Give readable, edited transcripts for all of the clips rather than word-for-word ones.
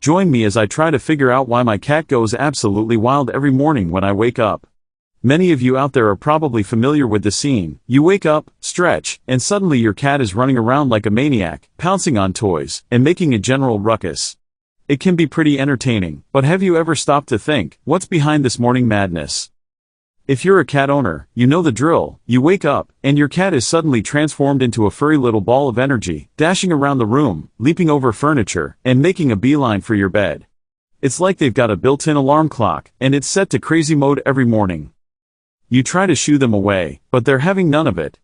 Join me as I try to figure out why my cat goes absolutely wild every morning when I wake up. Many of you out there are probably familiar with the scene. You wake up, stretch, and suddenly your cat is running around like a maniac, pouncing on toys, and making a general ruckus. It can be pretty entertaining, but have you ever stopped to think, what's behind this morning madness? If you're a cat owner, you know the drill. You wake up, and your cat is suddenly transformed into a furry little ball of energy, dashing around the room, leaping over furniture, and making a beeline for your bed. It's like they've got a built-in alarm clock, and it's set to crazy mode every morning. You try to shoo them away, but they're having none of it.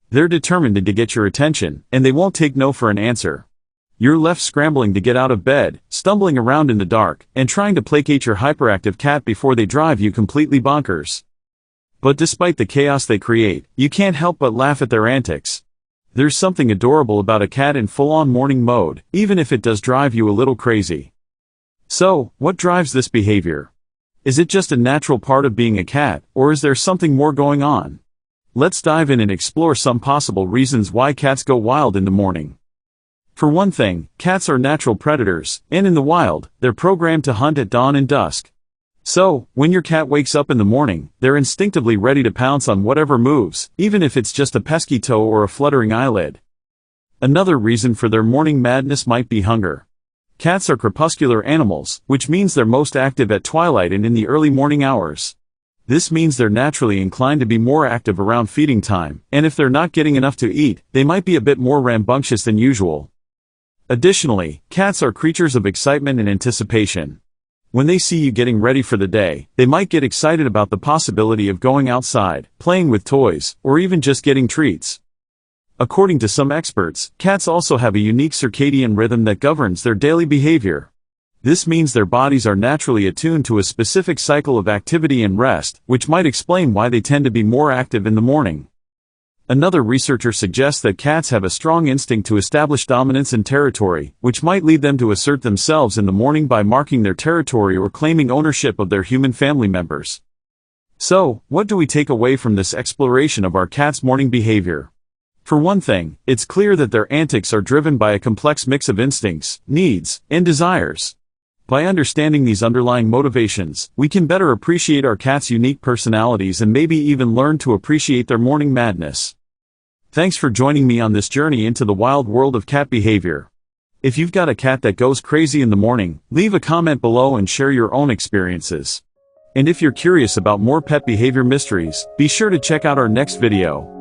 They're determined to get your attention, and they won't take no for an answer. You're left scrambling to get out of bed, stumbling around in the dark, and trying to placate your hyperactive cat before they drive you completely bonkers. But despite the chaos they create, you can't help but laugh at their antics. There's something adorable about a cat in full-on morning mode, even if it does drive you a little crazy. So, what drives this behavior? Is it just a natural part of being a cat, or is there something more going on? Let's dive in and explore some possible reasons why cats go wild in the morning. For one thing, cats are natural predators, and in the wild, they're programmed to hunt at dawn and dusk. So, when your cat wakes up in the morning, they're instinctively ready to pounce on whatever moves, even if it's just a pesky toe or a fluttering eyelid. Another reason for their morning madness might be hunger. Cats are crepuscular animals, which means they're most active at twilight and in the early morning hours. This means they're naturally inclined to be more active around feeding time, and if they're not getting enough to eat, they might be a bit more rambunctious than usual. Additionally, cats are creatures of excitement and anticipation. When they see you getting ready for the day, they might get excited about the possibility of going outside, playing with toys, or even just getting treats. According to some experts, cats also have a unique circadian rhythm that governs their daily behavior. This means their bodies are naturally attuned to a specific cycle of activity and rest, which might explain why they tend to be more active in the morning. Another researcher suggests that cats have a strong instinct to establish dominance and territory, which might lead them to assert themselves in the morning by marking their territory or claiming ownership of their human family members. So, what do we take away from this exploration of our cat's morning behavior? For one thing, it's clear that their antics are driven by a complex mix of instincts, needs, and desires. By understanding these underlying motivations, we can better appreciate our cat's unique personalities and maybe even learn to appreciate their morning madness. Thanks for joining me on this journey into the wild world of cat behavior. If you've got a cat that goes crazy in the morning, leave a comment below and share your own experiences. And if you're curious about more pet behavior mysteries, be sure to check out our next video.